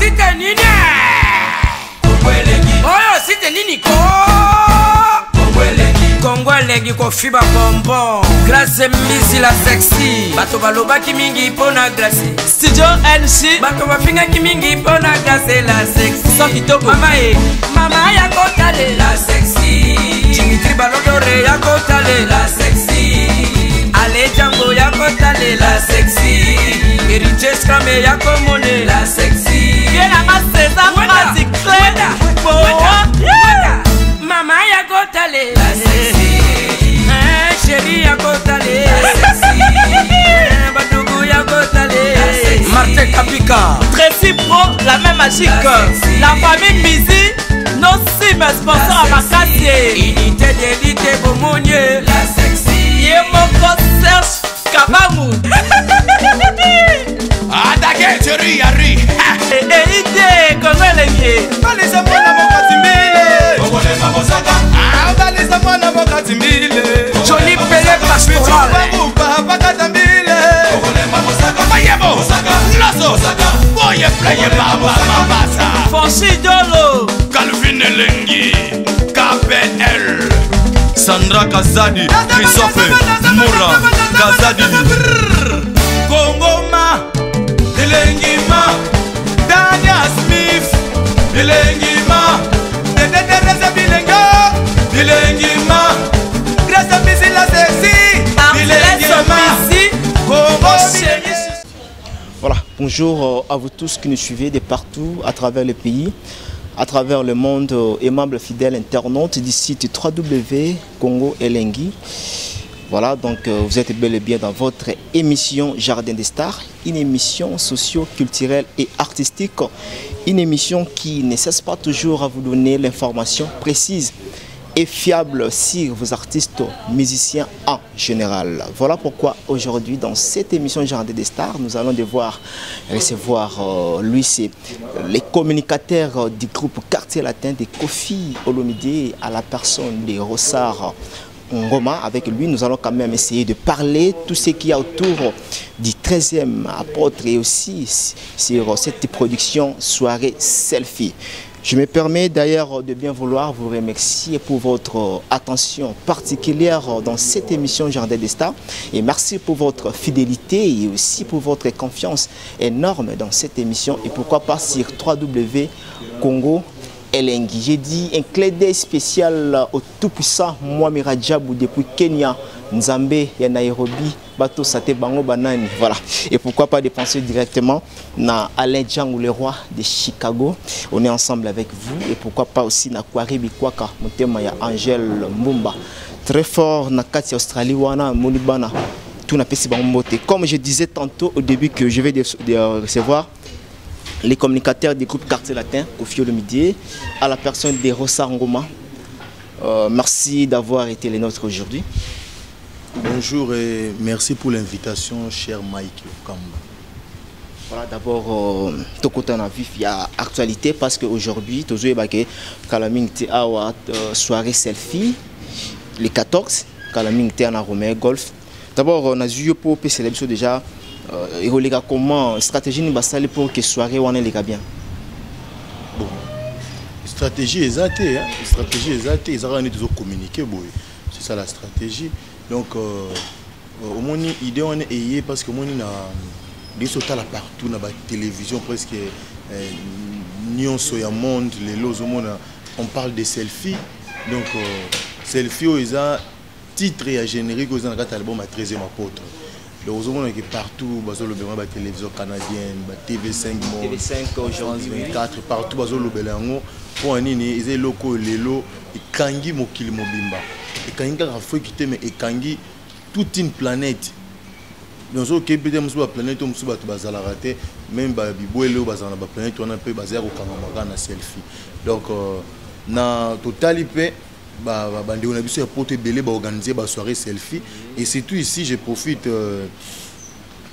site nini oyo site nini ko Kongolegi ko fiba bonbon Grâce misi la sexy bato balobaki mingi pona glace Studio NC bato bafingaki mingi pona glace la sexy so kitoko mama ya kotale la sexy Dimitri Balodore ya kotale la sexy Ale Django ya kotale la sexy Héritier Scramé ya komone la sexy Yena ma César Magic Mama ya kotale la sexy Chérie ya kotale la sexy Batougou ya kotale la sexy Martin Kapika Tracy Pro, la même magique la famille Mizi, nos sim sponsors à Makassie Unité d'élite Bomonier la sexy Yemoko Serge Kabamu Attaquez, chérie, Harry. Idée, Kongolegi Balisa mwana mokatimbile. Kongole mamosaka. Balisa mwana mokatimbile. Johnny Pelé Pastoral Bakatambile. Kongole mamosaka. Mayebo. Lazo. Boye playe baba mabasa. Fonchi Dolo Calvin Elengi. KPL. Sandra Kazadi. Christophe Moura. Kazadi. Kongoma. Elengima, Daniel Smith, Elengima, Teresa Bilenga, Elengima, Grâce Misi la sexy, Voilà, bonjour à vous tous qui nous suivez de partout à travers le pays, à travers le monde, aimables fidèles internautes du site www.congo Elengi. Voilà, donc vous êtes bel et bien dans votre émission Jardin des Stars, une émission socio-culturelle et artistique, une émission qui ne cesse pas toujours à vous donner l'information précise et fiable sur vos artistes, musiciens en général. Voilà pourquoi aujourd'hui dans cette émission Jardin des Stars, nous allons devoir recevoir lui, c'est les communicateurs du groupe Quartier Latin de Kofi Olomide à la personne de Rossard Ngoma. Avec lui, nous allons quand même essayer de parler tout ce qu'il y a autour du 13e apôtre et aussi sur cette production soirée selfie. Je me permets d'ailleurs de bien vouloir vous remercier pour votre attention particulière dans cette émission Jardin des Stars et merci pour votre fidélité et aussi pour votre confiance énorme dans cette émission et pourquoi pas sur www.congo Elengi. J'ai dit un clin d'œil spécial au tout-puissant Mohamed Rajabou depuis Kenya, Nzambe et Nairobi, Bato Sate Bango Banani. Voilà. Et pourquoi pas dépenser directement na Alain Django, le roi de Chicago. On est ensemble avec vous. Et pourquoi pas aussi na Kwaribi Kwaka, Motema ya Angel Mbumba. Très fort na Kati Australie, Wana, Monibana, tout na Pesi Bambote. Comme je disais tantôt au début que je vais recevoir les communicateurs du groupe Quartier Latin, Kofi Olomide, à la personne de Rossard Ngoma. Merci d'avoir été les nôtres aujourd'hui. Bonjour et merci pour l'invitation, cher Mike Okamba. Voilà, d'abord, Tokota na vif, il y a actualité parce qu'aujourd'hui, Tozo Ebake, Kalaming te awa soirée selfie, les 14, Kalaming te en Romeo Golf. D'abord, on a vu pour célébrer déjà. Et comment stratégie nous basale pour que soirée on est les gars bien. Bon, stratégie exacte, stratégie exacte, ils ont communiqué, c'est ça la stratégie. Donc, au moins idée on est ayé parce que moi on a des sauts là partout dans la télévision presque nion soya monde les lots au monde on parle de selfies donc selfie ils ont titre et générique aux dans l'album à 13e apôtre. Heureusement que partout, la télévision canadienne, TV5, TV5 aujourd'hui, 24, partout, pour un ils ont locaux, les lots, et Kangi Mokili Mobimba. Et Kangi a fait quitter, mais Kangi, toute une planète. Nous avons peut-être une planète, nous avons raté, même la planète, on a pu baser au Kangamaka, selfie. Donc, na totalité, on a porté belé organiser une soirée selfie et c'est tout ici je profite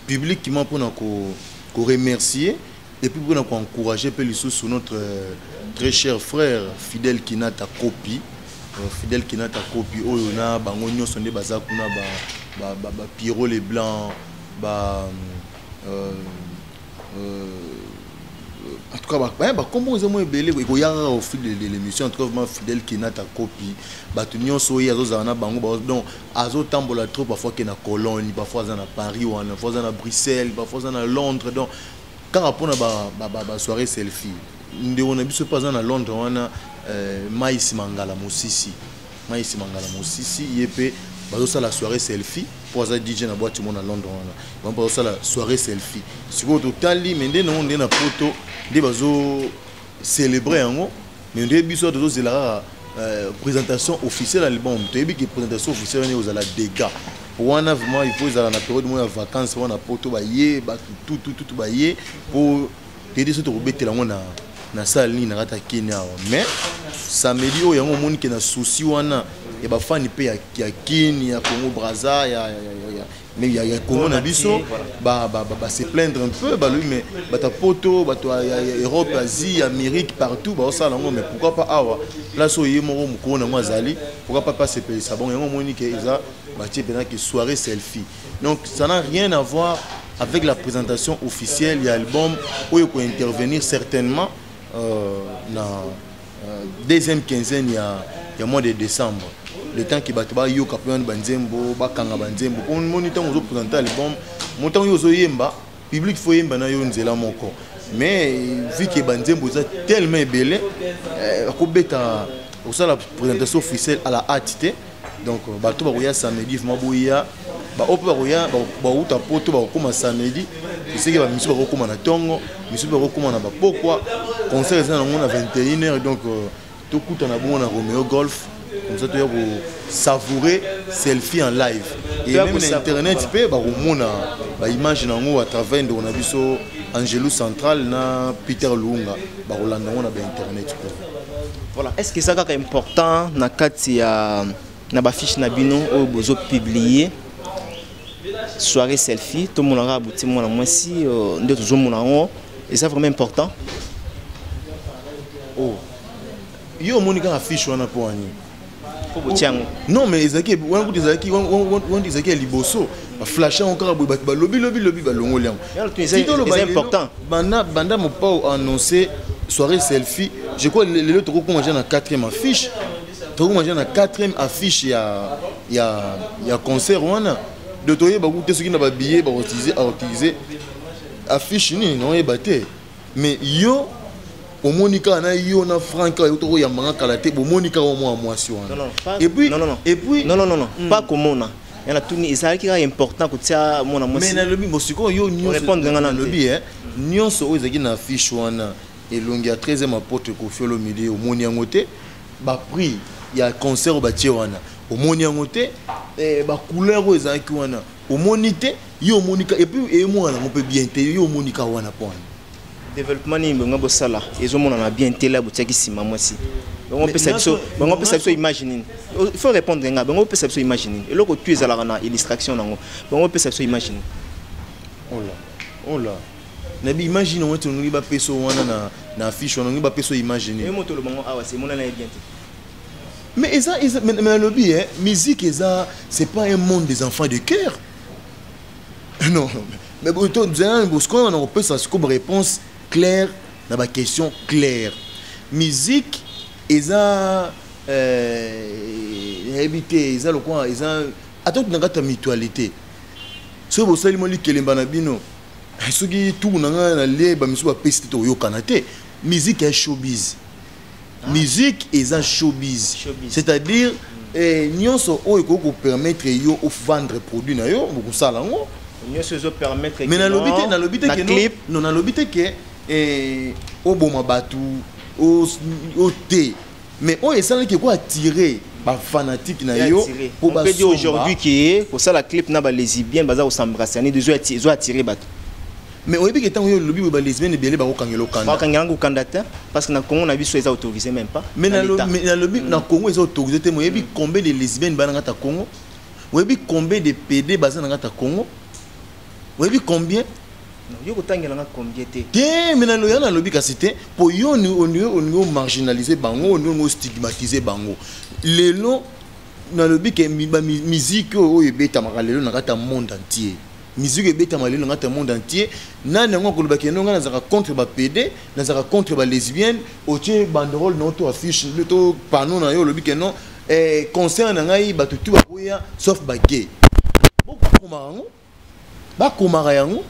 publiquement pour nous remercier et puis pour nous encourager sur notre très cher frère Fidèle Kinata Kopi Fidèle Kinata Kopi on a bangonyo sonde bazakuna ba Pierrot les blancs ba en tout tout cas comment ils ont belé il y a au fil de l'émission en tout cas vraiment fidèle qui n'a ta copie batunion soyi azozana bango donc azo tambola trop parfois que na Cologne parfois dans Paris ou parfois dans Bruxelles parfois dans Londres donc quand on a ba soirée selfie on a biso pas dans Londres on a Maïs Mangala Mosisi yepé bazo ça la soirée selfie pour ça DJ na boîte monde à Londres on bazo ça la soirée selfie si vous total li mende non na photo de bazo célébrer en mais on biso de la présentation officielle à l'album tu as vu que présentation officielle on est aux dégâts pour un vraiment il faut ils la période de vacances on a photo ba yé ba tout ba yé pour aider ce to beter la na na salle ni na rata Kenya mais samedi o yango moni ke na souci wana et ba fan pe ya Kenya ya Congo Brazza mais il y a Congo na biso ba se plaindre un peu ba lui mais ba ta poto ba to Europe Asie Amérique partout ba ça lango mais pourquoi pas awa là so yemo mo na mwazali pourquoi pas passer pays ça bon yango moni ke eza ba tie pena que soirée selfie donc ça n'a rien à voir avec la présentation officielle il y a l'album où il peut intervenir certainement na deuxième quinzaine il y a mois de décembre le temps qui batba yo kapion banzembo bakanga banzembo on moniteur on présenter l'album montant yo zo yemba public fo yemba na yo nzela moko mais vu que banzembo ça tellement belé ko beta au ça la présentation officielle à la ATT donc bato ba roya samedi maboya ba opa roya ba uta poto ba koma samedi c'est que ba misu ba koma na tongo misu ba koma na ba pourquoi concert ça on a 21h donc tout coup on a bon na Romeo Golf comme ça tu vas savourer selfie en live et même sur internet peut ba romona ba image nango à travers de on a biso Angelo Central na Peter Lunga ba rolanda on a ba internet voilà est-ce que ça est important na kati ya na ba fiche na bino au bozo publier soirée selfie tout le monde a abouti moi moi si nde toujours mon nango et c'est vraiment important oh yo monika affiche wana po ani non mais ezaki wana kuti ezaki liboso ba flasher encore ba lobby ba longoliam c'est important banda mo pas annoncer soirée selfie je crois le to ko manger na 4e affiche to ko manger na 4e affiche ya concert wana de toyer ba goûter ce qui na ba billet ba utiliser affiche ni non e baté mais yo au Monica na yo na franca yo to ya manga kalaté au Monica au moi sur et puis non pas comme on a il y a tout ni ça qui est important que ça mon moi mais na lobby mosiko yo nyonso répondre dans lobby nyonso o ezaki na affiche wana elongi ya 13e apôtre Kofiolo midi au moni yangote ba prix ya concert ba tie wana au moni yangote ba couleur o ezaki wana au monité yo Monica et puis et moi on peut bien te yo Monica wana point développement ni ngabo sala ezo mona na bien tela butiaki sima moi si on peut ça imaginer il faut répondre ngaba on peut ça imaginer et loko tu ezala na illustration nango on peut ça imaginer oh là na bi imagine on ngi ba peso wana na affiche on ngi ba peso imaginer et moto le bango awa c'est mona na bien mais ça mais le lobby musique ça c'est pas un monde des enfants de cœur non mais bon toi parce qu'on peut ça comme réponse claire dans ma question claire musique ça habité ça le quoi ça attends tu n'as ta mutualité so bo sali mo likelemba na bino soki tout na le ba misu ba peste to yo kanate musique est showbiz musique est showbiz c'est-à-dire nyonso o ko ko permettre yo au vendre produit na yo ko sala ngo nyonso zo permettre mais na lobité que clip non na lobité que o boma batu o té mais on essaie que quoi attirer ba fanatique na yo pour ba dire aujourd'hui que pour ça la clip na ba lesbienne baza au s'embrasser ni deux zo attirer batu mais on dit que tant yo lobby ba lesbienne bien ba ko kangelo kanda ba kangelo kanda parce que na Congo na biso eza autorisé même pas mais na lobby na Congo eza autorisé te moi yebi combien de lesbiennes ba na ta Congo yebi combien de PD baza na ta Congo yebi combien yo ko tangela na combien te mais na loya na lobby ka cité pour yo on marginaliser bango on stigmatiser bango lelo na lobby que musique o ebeta makalelo na kata monde entier musique ebeta malelo ngata monde entier nani ngo ko lobaki no ngana zaka contre ba PD na zaka contre ba lesbienne otie banderole no to affiche to panneau na yo lobi que non concerne ngai ba tutu ba koya sauf ba gay ba komara yango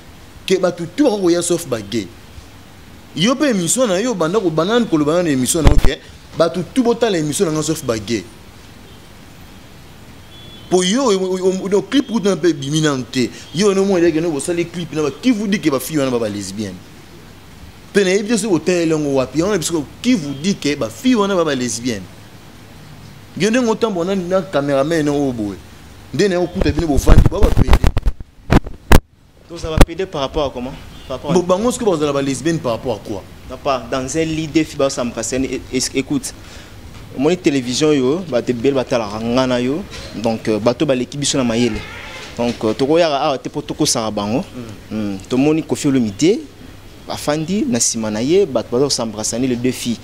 ke ba tutu ba koya sauf ba gay yo pe émission na yo banda ko banane ko lobana émission na OK ba tutu botala émission na sauf ba gay pour yo le clip ou un peu biminante yo no mo ndenge no bosali clip na qui vous dit que ba fille wana ba lesbienne pene ebyo so hotel ngo wapi on parce que qui vous dit que ba fille wana ba lesbienne gende ngotambo bona na cameraman no boy ndene okuta bino bo fandi ba PD donc ça va PD par rapport à comment par rapport bon bango ce que vous allez ba lesbienne par rapport à quoi pas dans un lit de fibre ça me passe écoute mon télévision yo ba te bel batala ngana yo donc bato ba l'équipe biso na mayele donc to ko ya te potoko sa bango to moni Koffi Olomide afandi na simana ye bato ba s'embrasser les deux filles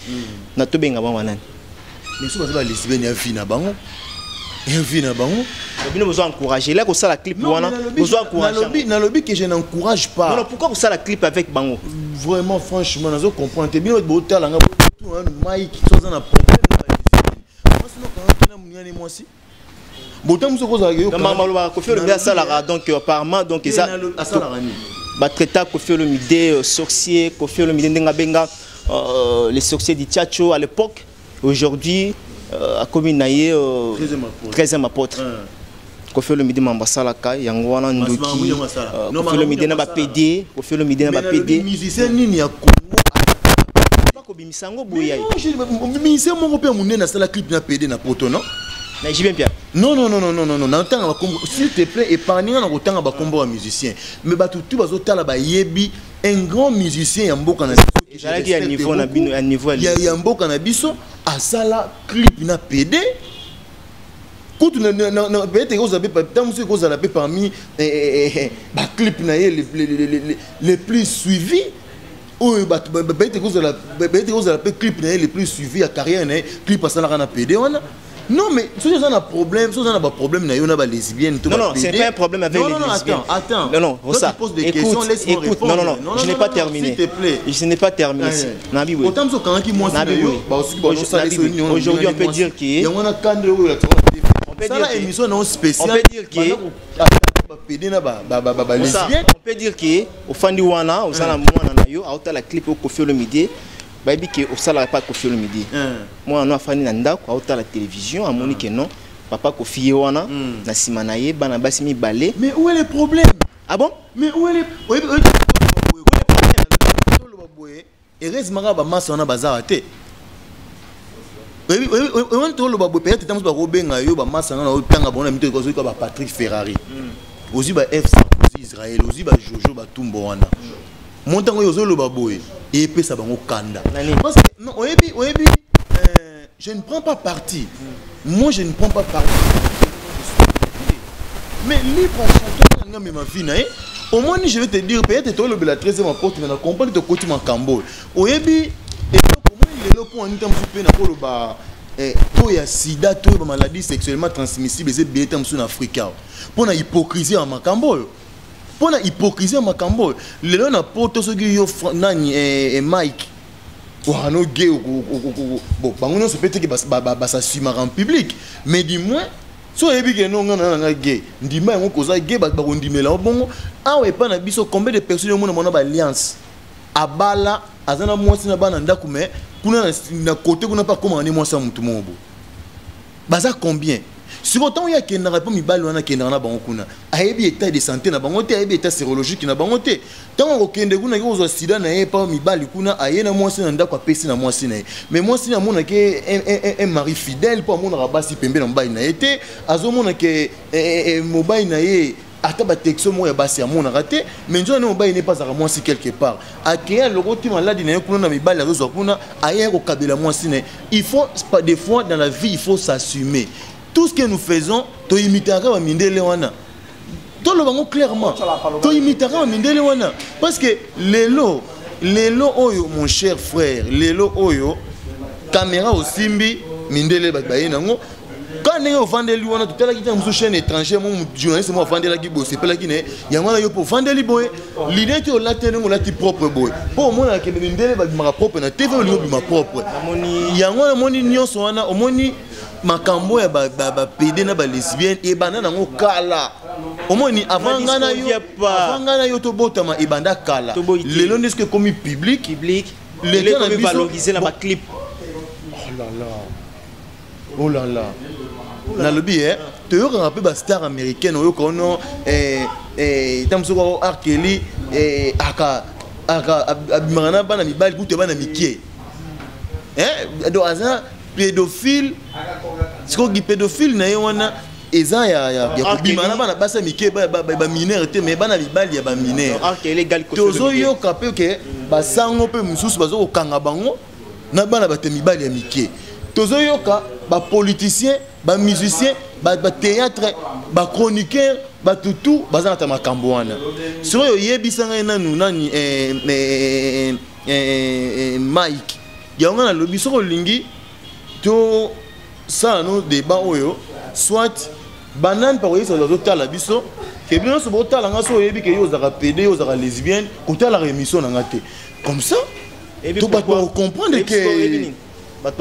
na to benga ba wanani mais so ba lesbienne ya vie na bango bino besoin encourager là ko ça la clip wana besoin encourager na lobby que je n'encourage pas non pourquoi ko ça la clip avec bango vraiment franchement nazo comprendre te bino bo tala nga tout un Mike so na problème moi aussi botam so koza yo mama Koffi Olomide ça donc apparemment donc ça ba traiter Koffi Olomide sorcier Koffi Olomide ndenga benga les sorciers du Tchatcho à l'époque aujourd'hui à commune naie 13e apôtre Koffi Olomide mambasala ka yango wana ndoki Koffi Olomide na ba PD Koffi Olomide na ba PD musicien nini ya ko bimisango boya musicien moko pe munene na sala clip na PD na poto non na Jibin Pierre non n'entanga ba kombo s'il te plaît épargne na kotanga ba kombo wa musicien mais ba tout bazo tala ba yebi un grand musicien ya mboka na ezalaki ya niveau na bino ya niveau ya mboka na biso asala clip na PD kutu na peut-être que vous avez pas tant que vous avez parmi ba clip na les plus suivis ou peut-être que vous avez clip na les plus suivis à carrière na clip asala na PD wana. Non mais si vous avez un problème, si vous avez un problème, il y a des lesbiennes. Non, c'est pas un problème avec les lesbiennes. Attends. Non, ça. Écoute, non, je n'ai pas terminé. S'il te plaît. Je n'ai pas terminé. Aujourd'hui, on peut dire qu'il au fandi wana, au sana mwana na yo, auta la clip au Koffi Olomide. Baby que au salaire pas Koffi Olomide. Moi on a fani na ndako auta la télévision a moni que non papa Koffi wana na simana ye bana basi mi balé. Mais où est le problème? Ah bon? Mais où est le problème? Heureusement ba massa wana bazara te. Oui, on te le babo peut-être tamo ba robenga yo ba massa na otanga bona mito ko ba Patrick Ferrari. Ozi ba FC Israël, ozi ba Jojo ba Tumbo wana. Montango yo zolo baboy et puis ça va au Kanda. Parce que non, je ne prends pas parti. Moi je ne prends pas parti. Mais libre à chacun ma vie nae. Au moins je vais te dire peut-être toi le la 13e apôtre na comprendre de côté man Cambo. Oyebi et comment il est là pour un temps peu na ko ba to ya sida to ba maladie sexuellement transmissible et bien temps en Afrique. Pour na hypocrisie en Macambo. Pour la hypocrisie ma cambo le na poto so yo nani Mike wa no gay bon bango no se peut que ba s'assumer en public mais dis-moi so ebi que non nga gay ndima ngo koza gay ba ndimela bongo awe pa na biso combien de personnes yo mona ba alliance abala azana mwasi na bana ndaku mais kuna na côté kuna pas comment ni mwasi mutu mobo baza combien. Si autant il y a qui n'a pas mis balle wana qui n'a pas beaucoup a état de santé na bangote a état sérologique na bangote tant au kende kuna ko zo sida na pas mis balle kuna ayena mwasi na ndako apesi na mwasi na mais mwasi na mona ke un mari fidèle pour mona rabasi pembe na mbayi na été azo mona ke mobile na ye ata ba texto mo ya basi ya mona raté mais nzo na mobile n'est pas à mwasi quelque part akéa le roti maladi na kuna na mibale azo kuna ayena ko kabela mwasi na il faut des fois dans la vie il faut s'assumer. Tout ce que nous faisons, tu imiteras Mindele wana. Tu le bango clairement. Tu imiteras Mindele wana. Parce que Lelo oyo mon cher frère, Lelo oyo caméra au Simbi Mindele bakbaye nango. Quand voilà n'est au vendeli on a tout à l'heure qui est une chaîne étrangère mon journaliste moi vendeli qui bosse c'est pas là qui n'est il y a moi yo pour vendeli boy l'idée que la télé on la ti propre boy pour moi que me ndele ba ma propre na TV on ma propre il y a moi mon union so on a au moni makambo ya ba PD na ba lesbienne et banana ngo kala au moins avant ngana yo to botama e banda kala lelo n'est-ce que comme public les gens ont valorisé dans ma clip. Oh là là. Dans le billet, tu as un peu de star américaine, tu as un R. Kelly, aka abimana bana mibali kuté bana mikie. Donc aza pédophile. Ce qu'on dit pédophile na yona eza ya kubimana bana basa mikie ba mineur te mais bana mibali ya ba mineur. R. Kelly égal que tozo yo kapé que basango pe mususu bazo kokanga bango na bana bate mibali ya mikie. Tozo yo ka ba politicien, ba musicien, ba théâtre, ba chroniqueur, ba tout bazana ta makambo wana. So yo yebisanga nanu nani Mike. Ya ngana lobi soko lingi to ça no débat oyo soit banane par exemple dans d'autres la biso que bien so botala nga so yebi ke yo za PD yo za lesbienne kotala émission na ngate comme ça tout ba comprendre que ba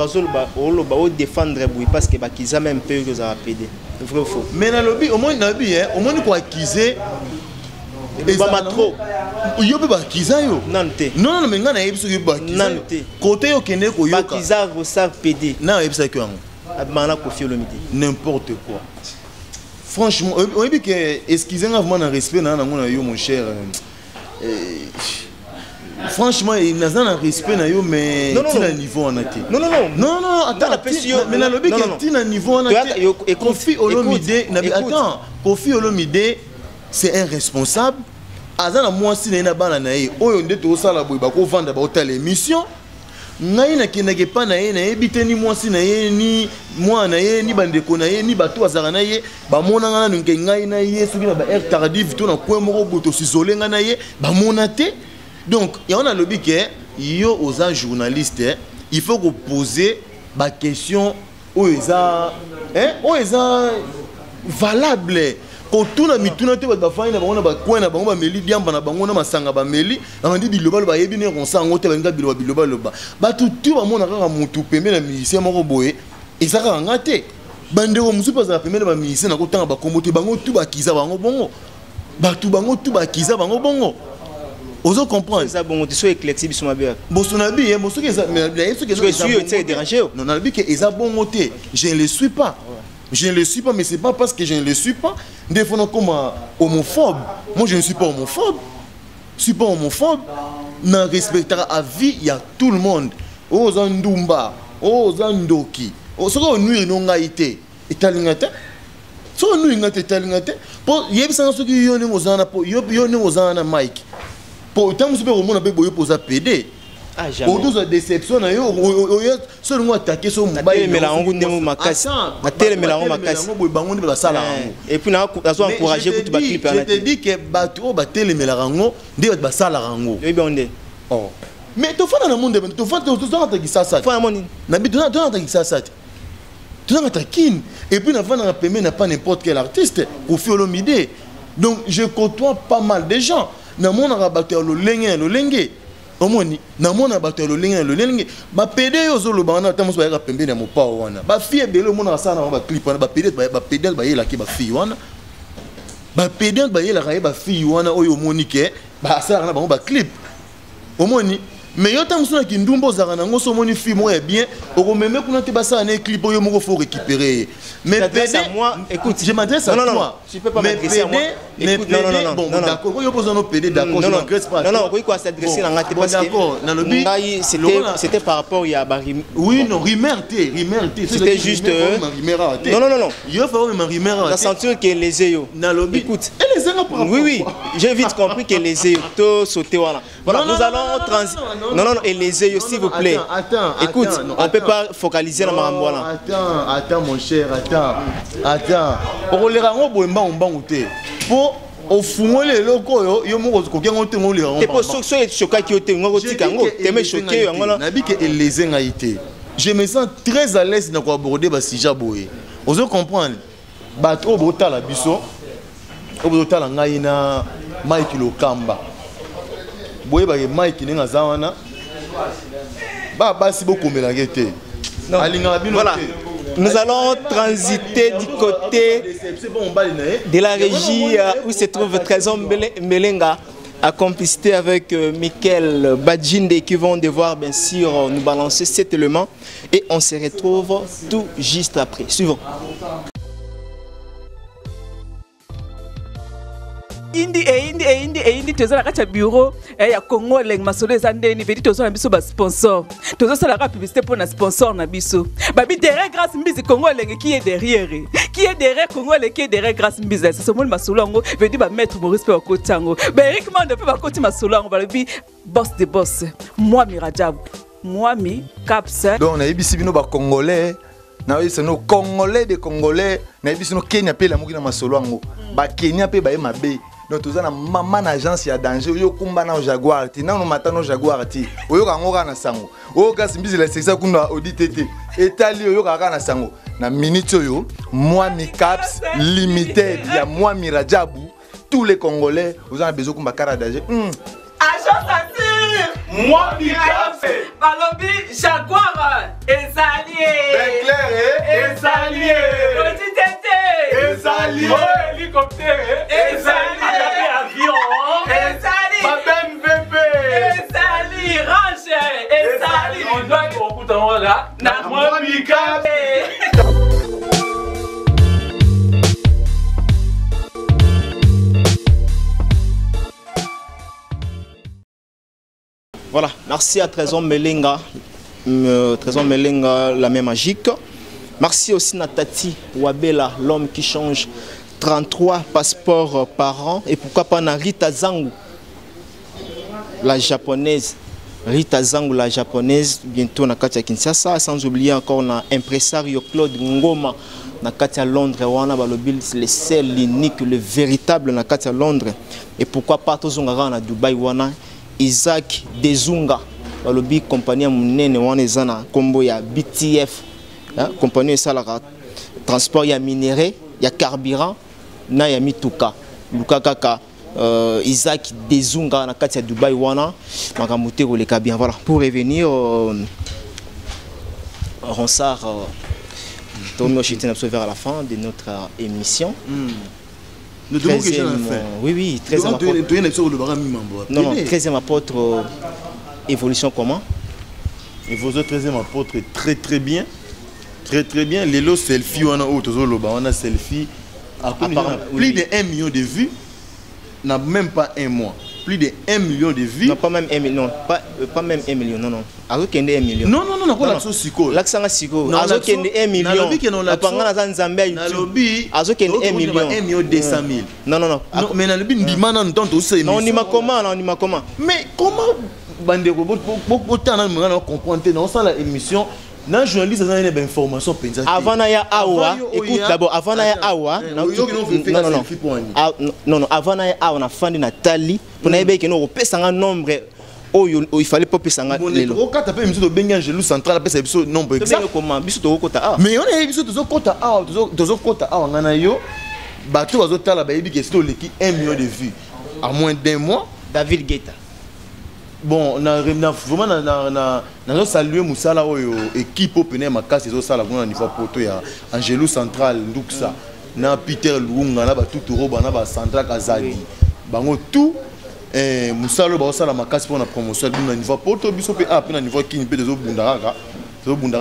défendre parce que bakiza même peu que ça PD vrai ou faux mais na lobby au moins na bi au moins ko accuser ba trop yo be bakiza yo nante non mais ngana yebi so yo bakiza nante côté yo kende ko yo bakiza ko sa PD na yebi sa ko yango abana ko fio le midi n'importe quoi franchement on dit que excusez-moi vraiment un respect na ngona yo mon cher franchement il n'a un respect na yo mais tu na niveau en até non attends mais na lobby que tu na niveau en até Kofi Olomide attends Kofi Olomide c'est un responsable azana moi si na bana na ye oyo ndeto sala boy ba ko vendre ba hôtel émission ngai na kinake pa na ye na ebite ni mwasi na ye ni mwana ye ni bandeko na ye ni bato azara na ye ba mona ngana nke ngai na ye soki na ba air tardive to na ko moko boto sisole ngana ye ba mona te donc il y a lobby que yo aux journalistes il faut que poser ba question o eza valable ko tuna mituna te ba faina ba ona ba kwena ba meli diamba na bango na masanga ba meli amandi biloba ba yebi ne konsango te ba nga biloba loba ba tutu ba mona kaka mutu pembe na musicien moko boye ezaka ngate bande ko musu paza pembe na ba musicien na kotanga ba kombote bango tu ba kiza bango bongo ba tu bango tu ba kiza bango bongo ozo comprendre ça bon tu sois éclectique sur ma bière bosonabi boso que ça mais ce que je suis dérangé non na bi que eza bongo te je ne le suis pas. Je ne le suis pas, mais ce n'est pas parce que je ne le suis pas. Défendant comme homophobe. Moi, je ne suis pas homophobe. Je ne suis pas homophobe. Je respectera à vie, il y a tout le monde. Oh, Zandumba, oh, Zandoki. Oh, ce qu'on nous non gaïté. Et talingate. Ce qu'on nous gaïté, talingate. Pour y a des gens qui y ont des Mike. Pour tant que vous avez des gens qui ont PD. Ah, jamais. Pour toute déception, seulement attaquer sur mon bail. Et puis, on a encouragé pour tout le clip. Je te dis que Bato Batel et Melarango, dit que Basala Rango. Oh. Mais tu fais dans le monde, tu fais tout ça qui s'assaille. Tu fais tu as taquine. Et puis, on a payé pas n'importe quel artiste. Kofi Olomide. Donc, je côtoie pas mal de gens. Dans mon rabattu le lengue. Omoni na mona bato lo lengi ba pede yo zo lo bana tamuso ba pembe na mopa wana ba fie belo mona sana ba clip wana ba pede ba yela ki ba fie wana ba pede ba yela ka ba fie wana oyo monike ba sara na ba clip omoni mais yo tamuso na kindumbo zara na ngoso moni fie mo ya bien oko meme kuna te ba sara na clip oyo moko faut récupérer mais pede à moi écoute je m'adresse à toi tu peux pas m'adresser à moi écoute non bon d'accord yo pose no pede d'accord je m'adresse pas non oui quoi s'adresser na ngate parce que c'était par rapport il y a oui non rimerté c'était juste non yo faut même rimerté la sentir que les eyo écoute et les par oui j'ai vite compris que les eyo to sauter voilà nous allons non et les eyo s'il vous plaît écoute on peut pas focaliser dans ma attends mon cher attends on les rend boemba on te pour au fond les locaux yo mo ko kengo te mo le rend et pour ceux choqués qui ont ngo tika ngo teme choqué yango na bi que les ngaité je me sens très à l'aise na ko aborder ba sija boye Vous comprenez? Bato botala biso. Botala ngai na Mike Lokamba. Boye ba Mike ninga zawana. Ba basi beaucoup melagete. Voilà. Nous allons transiter du côté de la régie où se trouve Trésor Melenga, à complicité avec Michael Badjinde qui vont devoir bien sûr nous balancer cet élément et on se retrouve tout juste après. Suivant. indi toza la kacha bureau ya Congo leng masolo ezandeni vedi toza na biso ba sponsor toza sala ka publicité pour na sponsor na biso babi derrière grâce mbizi Congo leng qui est derrière Congo leng qui est derrière grâce mbizi c'est mon masolo ngo vedi ba mettre Maurice pe bakotango ba Eric Mande pe bakoti masolo ngo balobi boss de boss moi Mirajab moi mi caps donc na yebisi bino ba congolais na yebisi no congolais de congolais na yebisi no Kenya pe la mukina masolo ngo ba Kenya pe ba ye mabe. Donc tu as une maman agence ya danger yo kumba na Jaguar ti na no matano Jaguar ti oyo kangoka na sango oyo kasi mbizi la sexa kuna auditete etali oyo kaka na sango na minute yo moi mi caps limited ya moi Mirajabu tous les Congolais vous avez besoin kumba kara danger agence assure moi mi caps balobi Jaguar ezalié ezalié auditete ezalié hélicoptère ezalié avion ezali babem bébé ezali range ezali on doit okuta ngola na moi bika. Voilà, merci à Trésor Melenga, la main magique. Merci aussi à Tati Wabela, l'homme qui change 33 passeports par an. Et pourquoi pas à Rita Zangu, la japonaise. Rita Zangu, la japonaise, bientôt na Katia Kinshasa. Sans oublier encore l'impresario Claude Ngoma, na Katia Londres. C'est le seul, l'unique, le véritable na Katia Londres. Et pourquoi pas Tozongara na Dubaï wana. Isaac Dezunga, la compagnie munene wana combo ya BTF, compagnie salara transport ya minerai, ya carburant, na ya mituka. Luka kaka Isaac Dezunga na kati ya Dubai wana makamuté koleka bien. Voilà, pour revenir Ronsard Tomo Chitine vers à la fin de notre émission. Le 13e, oui, 13e apôtre. Non, 13e apôtre, évolution comment? Évolution 13e apôtre, très bien. Très bien. Les lots selfie, on a selfie. Plus de 1 million de vues, n'a même pas un mois. Plus de 1 million de vues. Non, pas même 1 million. Pas même 1 million, non. Alors qu'il y a 1 million. Non, l'accent Siko. L'accent Siko. Alors qu'il y a 1 million. Alors qu'il y a 1 million. 1 million 200 000. Non. Mais dans le but, non, on y m'a comment? Mais comment Bandeko, beaucoup de temps, on comprend, on sent l'émission. Non, journaliste, ça a une information. Avant Naya Awa, écoute d'abord, avant Naya Awa, non, avant Naya Awa, on a fait Nathalie, pour n'avoir que nous repêchons un nombre. Oh, il fallait pas payer un nombre. Au cas où tu as fait un Angelo central, tu as fait un nombre exact. Mais on a vu que quota A, on a eu bateau à Zotala, qui est 1 million de vues. À moins d'un mois, David Guetta. Bon, on a vraiment salué Moussala, équipe open ma casse, ils ont ça au niveau poto, il y a Angelo central, Nduxa, na Peter Lunga, na tout Roba, na Sandra Kazadi, bango tout. Moussala ba osala makasi pour la promotion du niveau poto biso pe a na niveau kini pe dezo bundara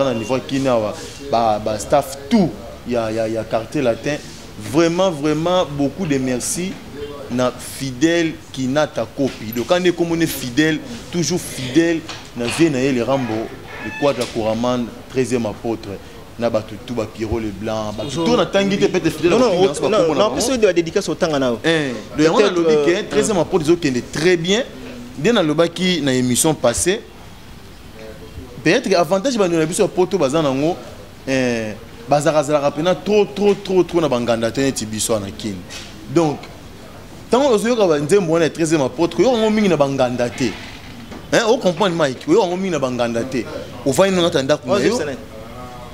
na niveau kini ba staff tout il y a quartier latin vraiment beaucoup de merci na fidèle qui n'a ta copie donc quand on est comme on est fidèle toujours fidèle na vie na les Rambo le quadre Kouraman 13e apôtre na batu tout ba Pierrot le blanc ba tout na tangi te peut-être fidèle non parce que de la dédicace au tanga na le on a le week 13e apôtre ils ont très bien dès na le baki na émission passée peut-être avantage ba na biso poto bazana ngo bazara rapena trop na banganda te biso na kin donc tant on se yoka nzembo na 13e apôtre yo ngo mingi na banganda te on comprend Mike yo ngo mingi na banganda te o va ino na tanda ko yo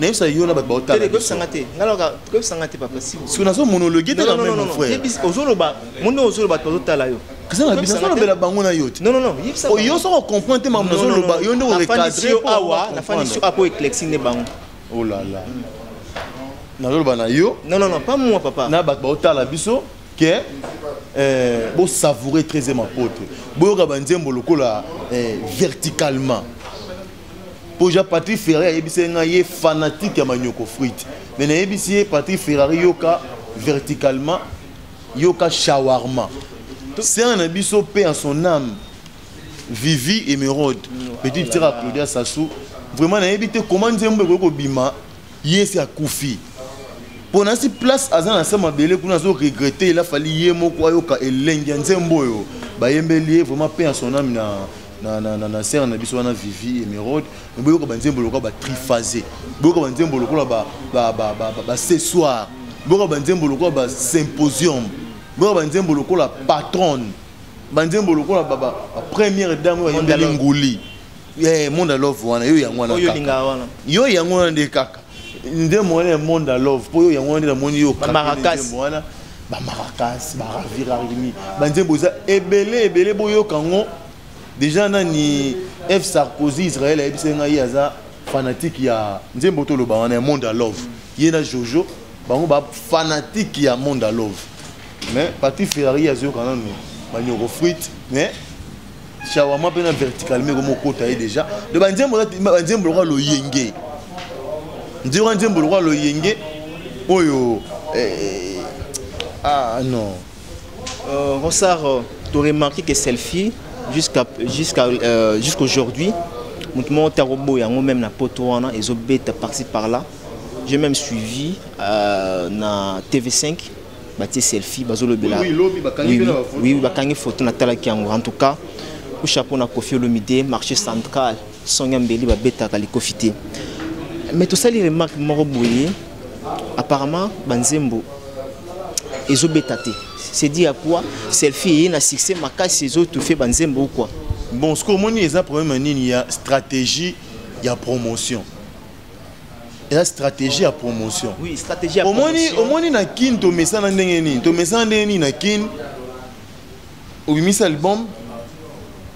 na ça yo na ba otala tele ko sangate ngaloka ko sangate papa si si on a son monologue te na même mon frère ozoloba mundo ozoloba tozotala yo kasa na bisa na bela bango na yote non o yo so comprendre ma ozoloba yo ndo recadrer awa na fani sur apo éclaircir ne bango oh là là na zoloba na yo non pas moi papa na ba otala biso que beau savourer très ma pote beau ka banzembo lokola verticalement pour ja Patrick Ferrari yebise nga ye fanatique ya manyoko fruit mais na yebise Patrick Ferrari yoka verticalement yoka shawarma c'est un abisso paix en son âme Vivi Émeraude petit tira Claudia Sassou vraiment na yebite comment nzembo ko bima yesi akufi pour na si place azan na sama belé kuna zo regretter il a fallu yemo ko yoka elengi nzembo yo ba yembeli vraiment paix en son âme na serre na biso wana Vivi Émeraude mais boyoka banzembo lokola ba triphasé boyoka banzembo lokola ba ce soir boyoka banzembo lokola ba symposium boyoka banzembo lokola patronne banzembo lokola ba première dame ya yembeli nguli monde love wana yo yango wana yo yango wana de kaka nde mwana monde love po yo yango wana moni yo Maracas wana ba Maracas ba Ravirarimi banzembo za ebele boyo kango déjà nani F Sarkozy Israël a ebisenga yaza fanatique ya nzembo to loba wana monde love yena Jojo bango ba fanatique ya monde love mais Patrick Ferrari azo kana no banyoko fruit mais shawama pena vertical mais comme kota est déjà de banzembo lo yenge ndiro nzembo lo yenge oyo ah non Ronsard tu remarqué que selfie jusqu'aujourd'hui mon tarobo yango même na poto wana ezo beta par-ci par-là j'ai même suivi na TV5 bati selfie bazolo bela oui bakangi photo na tala kiango en tout cas au chapeau na Koffi Olomide marché central Sonia Mbeli ba beta kali kofité mais tout ça les remarques moko boye apparemment banzembo ezo betaté c'est dit à quoi selfie na succès makasi ezo tout fait banzembo ou quoi bon ce que moni eza problème nini ya stratégie ya promotion et la stratégie à promotion oui stratégie à promotion au moni na kin to mesana ndenge nini to mesana ndenge nini na kin au bimisa album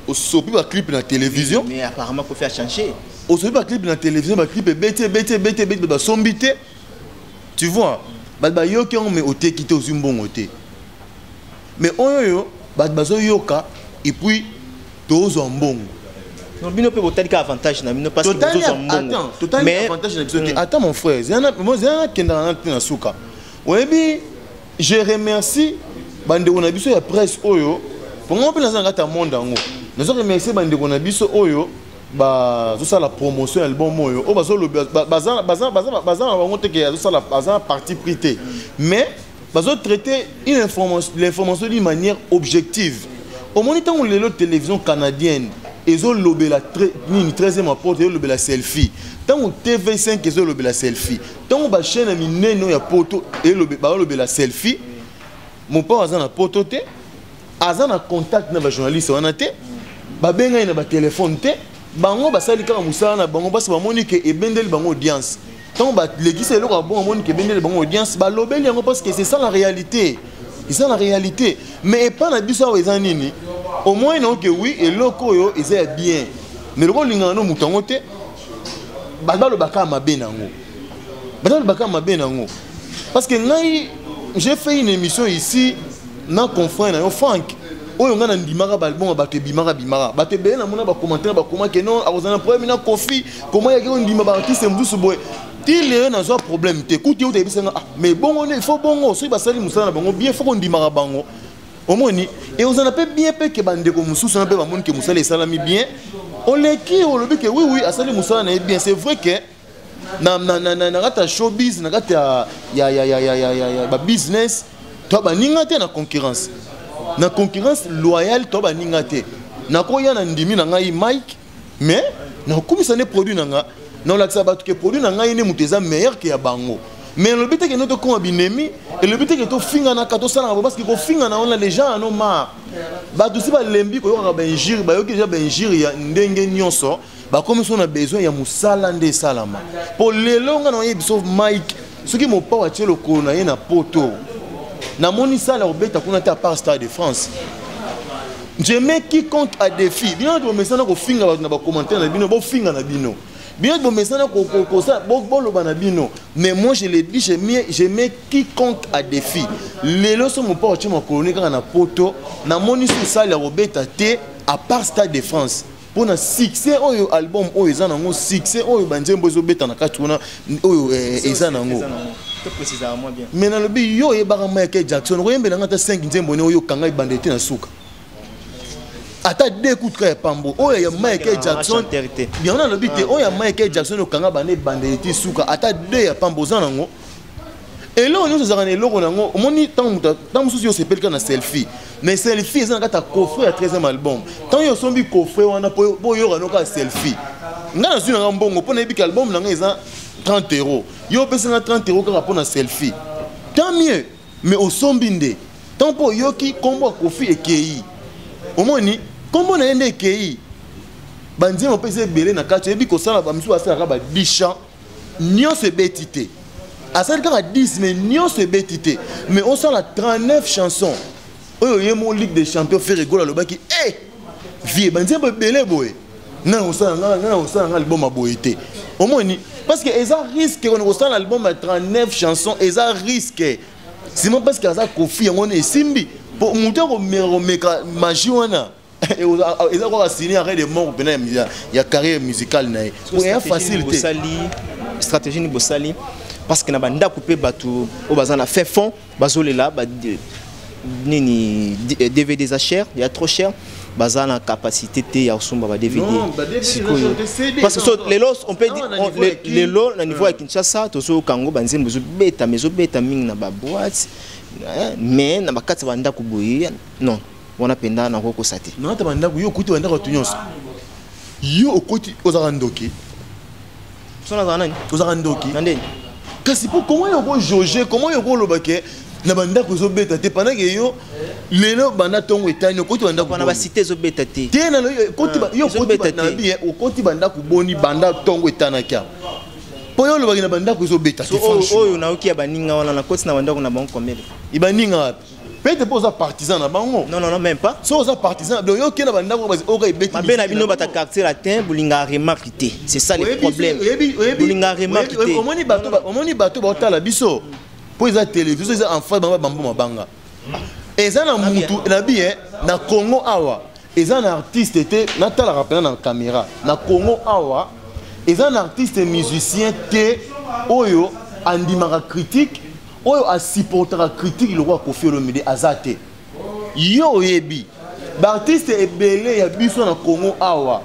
au sopi ba clip na télévision mais apparemment faut faire changer au sopi ba clip na télévision ba clip bete ba sombité tu vois ba yo ki on me oté kité aux mbongo té mais oyo ba bazo yoka et puis tozo mbongo non bino pe botali ka avantage na bino parce que tozo mbongo mais avantage na biso attends mon frère zana kenda na suka oyebi je remercie bande on a biso ya presse oyo pour moi pe na zanga ta monde ngo nous remercier bande on a biso oyo ba zo la promotion album oyo o bazo lo baza bango te ke zo la baza partie prise mais bazo traiter l'information d'une manière objective au moniteur on la télévision canadienne ezo lobela ni 13e apporte ezo lobela selfie tant TV5 ezo lobela selfie tant ba chaîne mineno ya poto ezo lobela selfie mon père azana poto te azana contact na ba journaliste wana te ba benga ina ba téléphone te bango basali kaka musala na bango basi ba monique ebendeli bango audience tant ba legisa eloko bon monique ebendeli bango audience ba lobeli yango parce que c'est ça la réalité. C'est ça la réalité. Mais pas na biso wa ezanini. Au moins non que oui et loko yo est bien. Mais le rôle ngano mutango te badalo baka mabe nango. Badalo baka mabe nango. Parce que ngai j'ai fait une émission ici na confrère na yo Frank. Oyo ngana ndimaka balbon ba ke bimara ba te be na mona ba commentaire ba comment que non azana problème na Koffi comment ya ke ndima ba artiste mdusu boy. Il y a un problème. Mais bon, il faut bon, si basali musala bango bien, faut qu'on dimara bango. Au moins, et on en appelle bien que bande comme sous on appelle que musala salami bien. On les qui on le dit que oui asali musala est bien. C'est vrai que na gata showbiz, na gata ya business, toi ba ningate na concurrence. Na concurrence loyale toi ba ningate. Na ko ya na ndimi na ngai Mike, mais na komisa ne produit na nga. Non, là, ça va que produit n'a rien de meilleur que Bango. Mais le but est que notre con binemi et le but est que tu fingas na kato sana parce que ko finga na on a les gens non marre. Ba tout si ba lembi ko yo ba benjir ba yo ki ja benjir ya ndenge nyonso Bah comme on a besoin ya musala nde salama. Pour les longs on y biso Mike, ce qui mon pas watcher le corona na poto. Na moni sala obeta kuna ta part Stade de France. Je mets quiconque à défi. Bien de message ko finga na ba commentaire na bino, bo finga na bino. Bien de message ko ça bo lo na bino. Mais moi je l'ai dit, je mets quiconque à défi. Les leçons mon pas watcher mon chronique na poto, na moni sala obeta te à part Stade de France. Pour un succès oyo album oyo ezanango succès oyo banzembo ezobeta na kati wana oyo ezanango précisément bien mais na lobi yo ebaka Michael Jackson oyembe na ngata 5 nzembo ne oyo kanga ibandete na suka ata deux coups de pambo oyo ya Michael Jackson bien na lobi te oyo ya Michael Jackson okanga bande bandete suka ata deux ya pambo zanango et là on nous a ramené loko nango omoni tant mususu yo sepelka na selfie mais selfie ezana kata coffret ya 13e album tant yo sombi coffret wana po yo ranoka selfie ngana zuna nga mbongo pona ebiki album nanga eza 30 €. Yo pesa na 30 € kaka pona selfie tant mieux mais au sombi nde tant po yo ki kombo kofi ekei omoni kombo na ende ekei banzi mo pesa belé na kati ebi ko sala ba misu asala ba 10 chants nyonso betité à celle qui a 10 mais non se bétité mais on sent la 39 chansons oh il y a mon Ligue des Champions fait rigoler le bas qui eh vie ben c'est belé boy non on sent l'album a boité au moins parce que ils ont risqué on ressent l'album à 39 chansons ils ont risqué c'est même parce qu'ils ont confié on est simbi pour monter au meka magie wana ils ont signé arrêt de mort il y a carrière musicale naï pour facilité stratégie ni bossali parce que na banda couper batou au bazan a fait fond bazolela ba nini DVD za cher il y a trop cher bazan la capacité te ya osomba ba DVD parce que les lots on peut dire les lots na niveau ya Kinshasa tozo kango banzembo zo beta ming na ba boîte mais na bakati banda kuboyi non wana penda na ko sate non ta banda yo kuti banda ko tunyonso yo okoti ozarandoki sona za nani ozarandoki nandeni kasi pour comment yo ko jauger comment yo ko lobake na banda ko zo beta te pendant que yo lelo banda tongo etani ko to banda ko na ba cité zo beta te te na koti yo koti beta bien o koti banda ko boni banda tongo etana kya po yo lobake na banda ko zo beta te franchement oyo na okia baninga wana na koti na banda ko na bango combien ibaninga peut-être pour ça partisan na bango non même pas so ça partisan donc yo kena banda ko o ka beta mabe na bino bata quartier latin bulinga remarqué c'est ça le problème bulinga remarqué omoni bato ba otala biso po eza télévision eza en face bamba bambo mabanga eza na mutu na bien na Congo awa eza na artiste te na tala rappela na caméra na Congo awa eza na artiste musicien te oyo andimaka critique oyo a supportera critique le roi Koffi Olomide azate yo yebi ba artiste ebele ya biso na Congo awa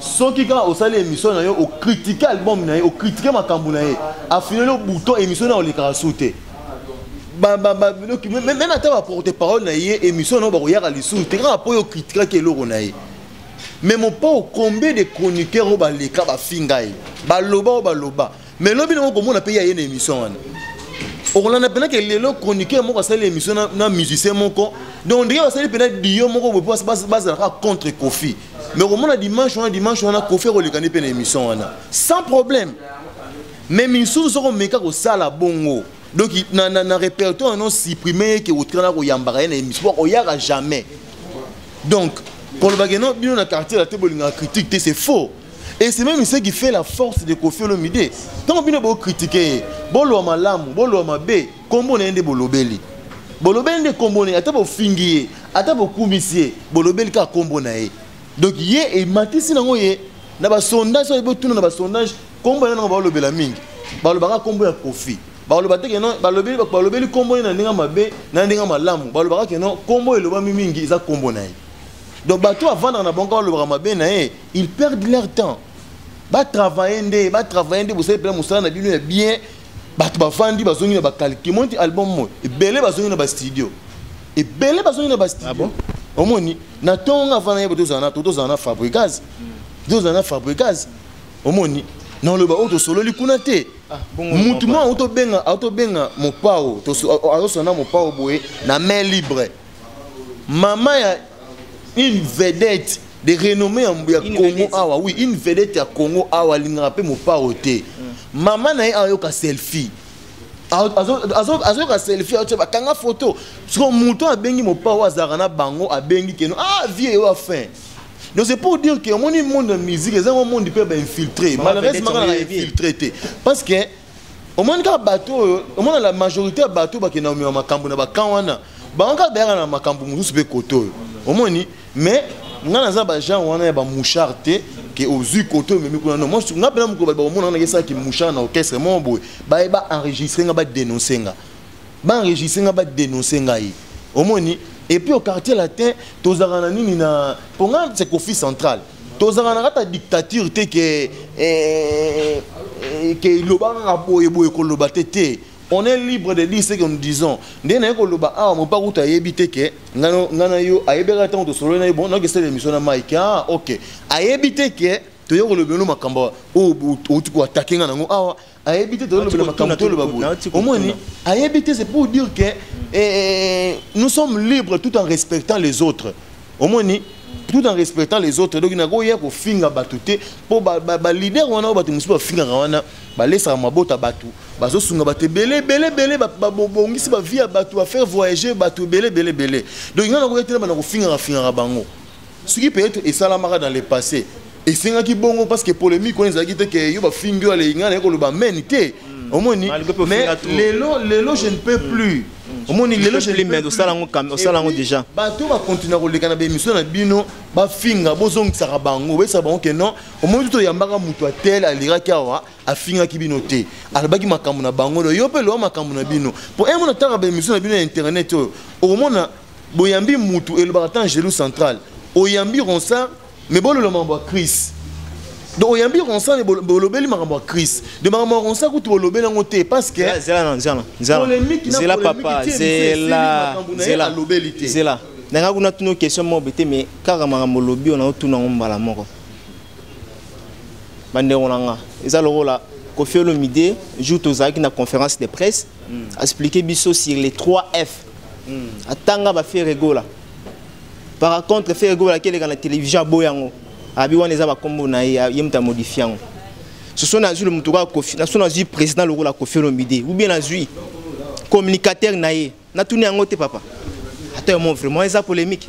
soki ka osali émission na yo o critiquer album na yo o critiquer makambo na ye afiner le bouton émission na oleka sauter même ata ba porte parole na ye émission na ba koyaka lisu te ka po yo critiquer ke loro na ye mais mon pas combien de chroniqueurs ba leka ba fingai ba loba mais lobi na ko mona pe ya une émission wana on a appelé que les chroniqueurs moko sali émission na musicien moko donc on dirait que ça peut-être dio moko bo base contre Koffi mais au moins dimanche on a Koffi relikani pe na émission wana sans problème même ils sont meka ko sala bongo donc na répertoire non supprimer que otrana ko yambara na émission o yara jamais donc pour le bagano bino na quartier la tebolinga critique c'est faux. Et c'est même ce qui fait la force de Koffi Olomide. Tant que vous critiquez, bolo malamu, bolo mabe, kombo na ende bolobeli. Bolobeli de kombo na ata bo fingier, ata bo kumisier, bolobeli ka kombo na e. Donc yé et matisi nango yé, na ba sondage so ebo tuna na ba sondage, kombo na ba lobela mingi. Ba lobaka kombo ya Koffi. Ba lobata ke non, ba lobeli kombo na ndinga mabe, na ndinga malamu. Ba lobaka ke non, kombo eloba mingi za kombo na e. Donc bato avant na banka lobaka mabe na e, ils perdent leur temps. Ba travailler vous savez plein musala na bino bien bato ba fandi bazongi na ba calculer monti album mo e belé bazongi na ba studio e belé bazongi na ba studio ah bon omoni na tonga fana yebo tozana fabricage omoni non le ba auto solo likuna te mutu mo auto benga mo pao to sona mo pao boye na main libre maman ya une vedette de renommée ya Congo awa oui une vedette ya Congo awa lingaka pe mopao te mama na ye ayoka selfie azoyoka selfie aotie bakanga photo siko moto abengi mopao azalaka na bango abengi keno vie yo afin. Donc c'est pour dire que mon monde de musique est un monde qui peut infiltrer. Malheureusement, on a infiltré. Parce que au moins bateau, au moins la majorité de bateaux qui n'ont pas makambu na bakawana, ba on derrière na makambu musu be koto. Au moins mais ngana za ba gens wana ba moucharte que aux yeux koto mais kuna no moi nga pena muko ba monde na ça qui mouchard na orchestre mon boy. Ba enregistrer nga ba dénoncer nga. Ba enregistrer nga ba dénoncer nga yi. Au moins et puis au quartier latin, tous aranani na pour moi c'est Kofi central. Tous aranana ta dictature te que loba raboye boye ko loba tete. On est libre de dire ce que nous disons. Ndena ko loba mo pa kuta yebite ke ngana yo ayebera tant to solo na bon na que c'est l'émission na Mike OK. Ayebite ke to yo ko lobelo makamba o tu ko attaquer ngana ngo ayebite to lobelo makamba to loba boye. Au moins ayebite c'est pour dire que nous sommes libres tout en respectant les autres. Au moins, tout en respectant les autres. Donc, il y a un finger batouté. Pour les leaders, on a un finger à laisser ma botte à batou. Bazo sunga baté belé babongi si ba vie à batou à faire voyager batou belé. Donc, il y a un finger à bango. Ce qui peut être et ça la mara dans le passé. Et c'est un qui bon parce que polémique on a dit que yo ba finger les ngana ko ba menité. Au moins mais les lots je ne peux plus. Au moins les lots je ne peux plus. Au salango déjà. Bato va continuer à rouler kana be mission na bino ba finga bozong tsara bango we sa bango que non. Au moins tout yambaka mutu atel alira kawa a finga ki bino te. Alabaki makambu na bango yo pe lo makambu na bino. Pour un mon tara be mission na bino internet au moins boyambi mutu et le baratin Gelou central. Oyambi ronsa mais bon le membre Chris. Donc il y a bien on sent bolobeli makambo Chris de makambo on sent que tu bolobeli ngote parce que zela papa zela nanga kuna tuno question mo bete mais kaka makambo lobi on a tuna ngombala moko bande onanga eza lokola Kofi Olomide joue tozaki na conférence de presse expliquer biso sur les 3 F atanga ba faire rigola par contre faire rigola qui est dans la télévision boyango abi wana eza ba kombo na yemta modifiant ce sont na le mutuka Kofi na son azu président le rôle Kofi Olomide ou bien azu communicateur na ye na tuni yango te papa ata mo vraiment eza polémique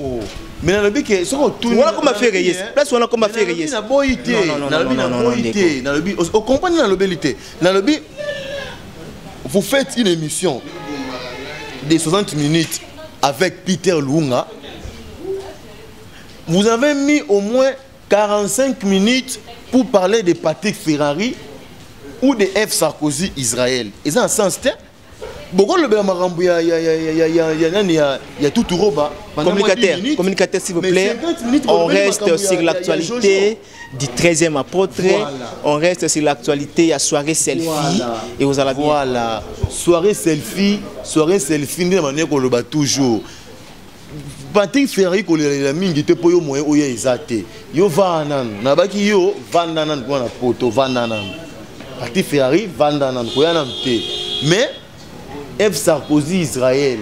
mais na lobi que soko tout voilà comment faire yes place on a comment faire yes na boité na boité na lobi au compagnie na lobelité na lobi vous faites une émission de 60 minutes avec Peter Lunga. Vous avez mis au moins 45 minutes pour parler de Patrick Ferrari ou de F. Sarkozy Israël. Et ça, en sens, beaucoup de il y a tout roba. Communicateur, s'il vous plaît. On reste sur l'actualité du 13e apôtre. Voilà. On reste sur l'actualité. Il y a soirée selfie. Voilà. Et vous allez bien. Voilà. Soirée selfie, de manière qu'on le bat toujours. Patrick Ferrari ko la mingi te po yo moyen oya ezate yo vanan na baki yo vandanan ko na poto vandanan Patrick Ferrari vandanan ko ya na te mais F. Sarkozy Israël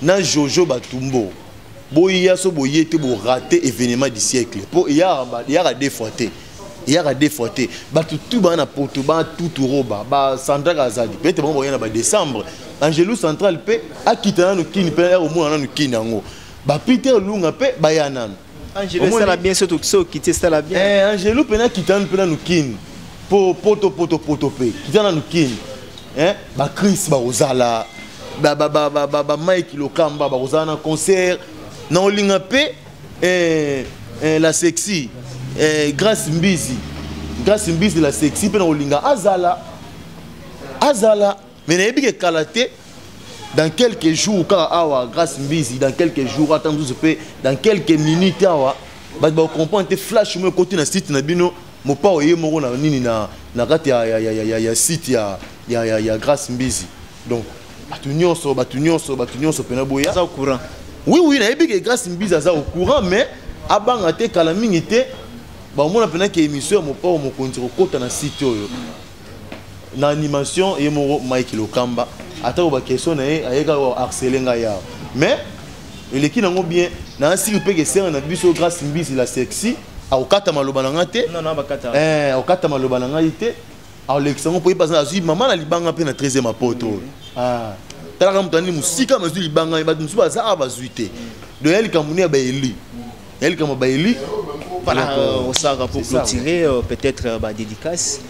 na Jojo Batumbo boya so boyete bo rater événement du siècle po ya défaité ba tout ba na poto ba tout roba ba Sandra Azadi peut-être bon boya na ba décembre Angelou central pe akitana no kini pe au moins na kini ngo ba Peter Lunga pe bayanan Angelou ça la bien surtout so quitter ça la bien Angelou pena kitana pe na no kini poto pe kitana no kini ba Chris ba ozala ba Mike Lokamba ba ozala na concert na olinga pe la sexy Grace Mbizi la sexy pe na olinga azala mais na yebike kalaté dans quelques jours quand awa Grace Mbizi dans quelques jours attendre se fait dans quelques minutes awa ba comprendre flash mo côté na site na bino mo pa oye moko na nini na kati ya site ya Grace Mbizi donc batu nyonso pena boya ça au courant oui na yebike Grace Mbizi ça au courant mais abanga te kala mingi te ba mona pena ke émission mo pa mo konti ko na site oyo na animation et mon Mike Lokamba attends ba question na ayeka harceler nga ya mais eleki nango bien na asiki pe que sert na biso grâce mbisi la sexy akokata maloba na nga te akokata maloba na nga te alexango po epasa azwi mama na libanga pe na 13e apoto talaka moto ani musika mazwi libanga bato mosusu baza bazwi te donc ya likambo ne ya baeli ya likambo baeli voilà osaka pour clôturer peut-être ba dédicace.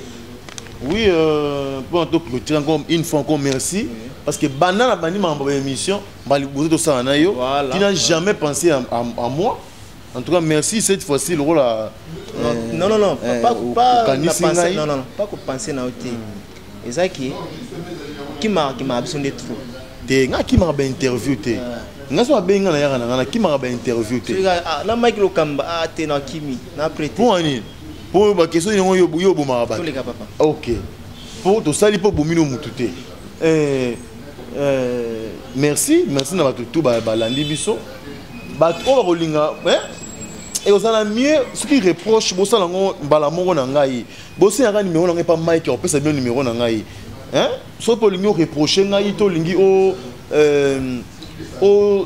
Oui, pour en clôturer encore une fois encore merci parce que banana bani ma émission vous êtes ça na yo qui n'a jamais pensé à moi. En tout cas merci cette fois-ci le rôle non pas penser non pas que penser na oté ezaki qui m'a besoin de trop te nga qui m'a ba interview te nga so benga na yaka na qui m'a ba interview te na Mike Lokamba te na kimi na prêter pour ani pour ba question yo boma ba OK pour to sali pour bomino mututé merci na ba tout ba landi biso ba to rolinga et aux ala mieux ce qui reproche bossa lango mbala mongo na ngai bossa yaka numéro na pas Mike on peut ça bien numéro na ngai hein so pour lingo reprocher ngai to lingi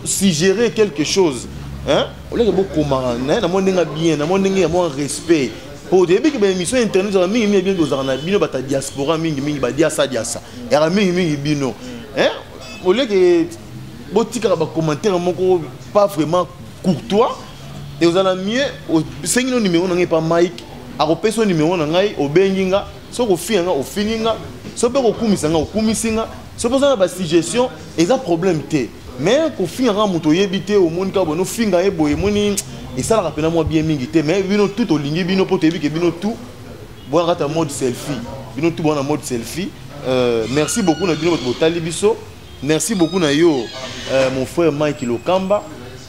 suggérer quelque chose hein on l'a beaucoup marrant na mo ndinga bien na mo ndinga mo respect pour début que ben émission internet za mingi bien dozana bino bata diaspora mingi ba diasa era mingi bino hein on l'a que botika ba commentaire moko pas vraiment courtois et vous allez mieux au 5 numéro na pas Mike a repé son numéro na ngai obenginga so ko finga o fininga so pe ko kumisanga o kumisinga so posa ba suggestion eza problème té mais ko finga muto yebité au monde ka bono finga e boye moni et ça la rappelle moi bien mingi té mais bino tout au lingi bino pote bi ke bino tout bon rata mode selfie bino tout bon en mode selfie merci beaucoup na bino votre talibiso merci beaucoup na yo mon frère Mike Lokamba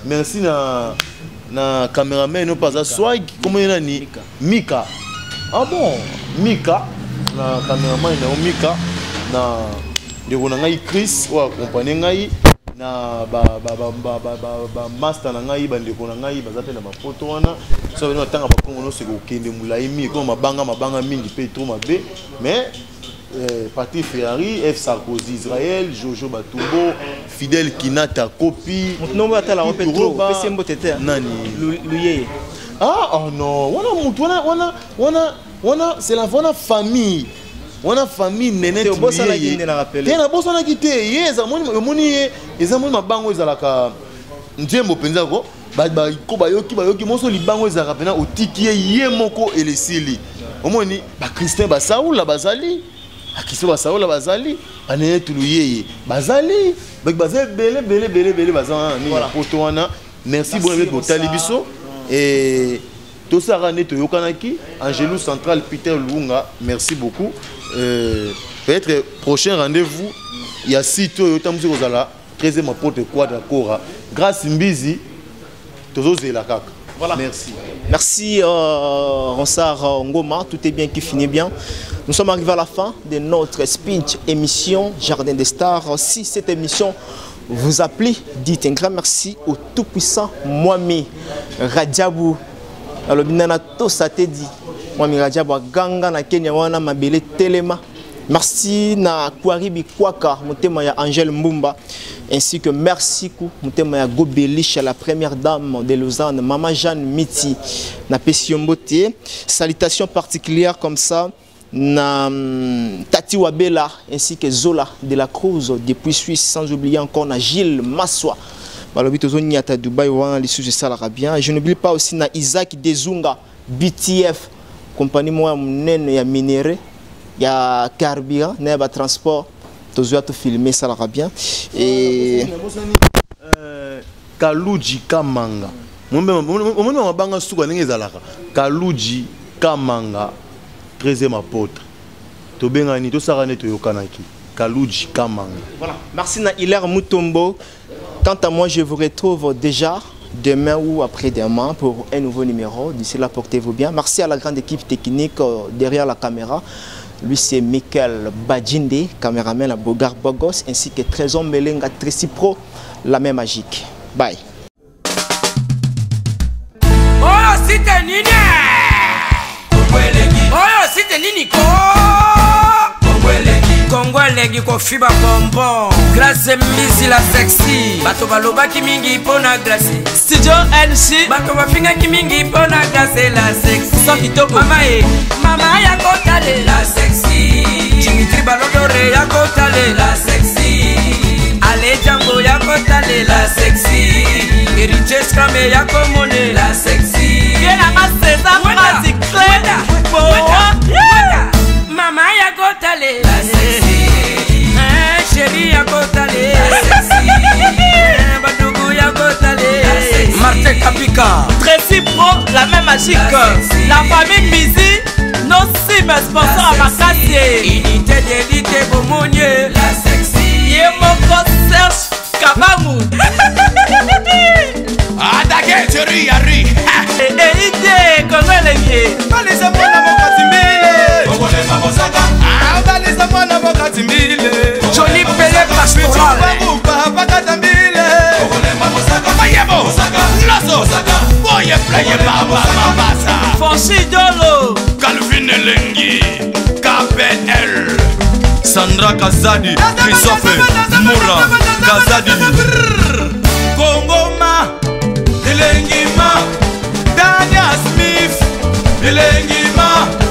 merci na caméraman no pas à swag comment il a ni Mika ah bon Mika na caméraman na Mika na de ko ngai Chris ou accompagner ngai na ba master na ngai ba ndeko na ngai bazate na ba photo wana so bino tanga ba kongo no se ko kende mulai mi ko mabanga mingi pe trop mabe mais Patrick Ferrari, F. Sarkozy, Israël, Jojo Batumbo, Fidel Kinata, Kopi. Non, mais attends, on peut trop. Nani. Lui. Ah, oh non. C'est la bonne famille. On a famille néné. C'est au boss na qui na rappelé. T'es na boss na qui t'es. Yeza moni eza moni mabango ezalaka. Ndiembo penza ko. Ba ko bayoki moso libango ezalaka pena otiki ye moko elesili. Omoni ba Christian ba Saoula bazali. Akiso ba Saoula bazali. Ane tuluyeye. Bazali. Ba bazali bele bazali ni poto wana. Merci beaucoup pour talibiso et tout ça rane to yokanaki Angelou Central Peter Lunga. Merci beaucoup. Peut-être prochain rendez-vous il y a sito yotamzi kozala 13e apôtre quadra cora grâce mbizi tozozela kaka. Voilà. Merci. Merci Ronsard Ngoma, tout est bien qui finit bien. Nous sommes arrivés à la fin de notre speech émission Jardin des Stars. Si cette émission vous a plu, dites un grand merci au tout-puissant Mwami Radjabou. Alors binana to satedi Mwami Radjabou ganga na Kenya wana mabele telema. Merci na Kwaribi Kwaka mutema ya Angel Mbumba ainsi que merci ku mutema ya Gobelich la première dame de Lausanne Maman Jeanne Miti na Pesiombote. Salutations particulières comme ça na Tati Wabela ainsi que Zola de la Cruz depuis Suisse, sans oublier encore na Gilles Maswa balobito zoni ata Dubai wana lisusu salaka bien. Je n'oublie pas aussi na Isaac Dezunga BTF compagnie moi munene ya minéré ya carburant na ba transport tozo to filmer salaka bien et Kaluji Kamanga mombe mabanga suka ndenge ezalaka Kaluji Kamanga 13e apôtre tobengani to sarane to yokanaki Kaluji Kamanga. Voilà, merci na Hilaire Mutombo. Quant à moi, je vous retrouve déjà demain ou après-demain pour un nouveau numéro. D'ici là, portez-vous bien. Merci à la grande équipe technique derrière la caméra. Lui, c'est Michael Badjinde, caméraman à Bogar Bogos, ainsi que Trésor Melenga Tracy Pro, la même magique. Bye. Oh, c'était Nini! Oh, c'était Nini! Congo Congo elengi kofiba bonbon. Grâce Mbisi la sexy. Bato balobaki mingi pona grâce. Studio LG. Bato bafingaki mingi pona grâce la sexy. Sans kitoko. Mama ya kotale la sexy. Dimitri Balodore ya kotale la sexy. Ale Django ya kotale la sexy. Riches Krame ya komone la sexy. Viens à César Pratique Claire. Mama ya kotale la sexy. Chérie ya kotale la sexy. Batougou ya kotale la sexy. Martin Kapika. Tracy Pro, la même magique. La famille Mizi, nos sim sponsors à Makassi. Unité d'élite Bomonier la sexy. Yemoko Serge Kabamu. Adake chérie Yari. Idée, Congo elengi. Balisa mwana mokati mbile. Okolema mosaka. Balisa mwana mokati mbile. Jolie Pelé Pastoral. Bakata mbile. Okolema mosaka. Mayebo. Lazo. Boye playe baba mabasa. Fonchi Dolo. Calvin Elengi. KPL. Sandra Kazadi. Christophe Moura. Kazadi. Kongoma. Elengi ma. Dania Smith. Elengi ma.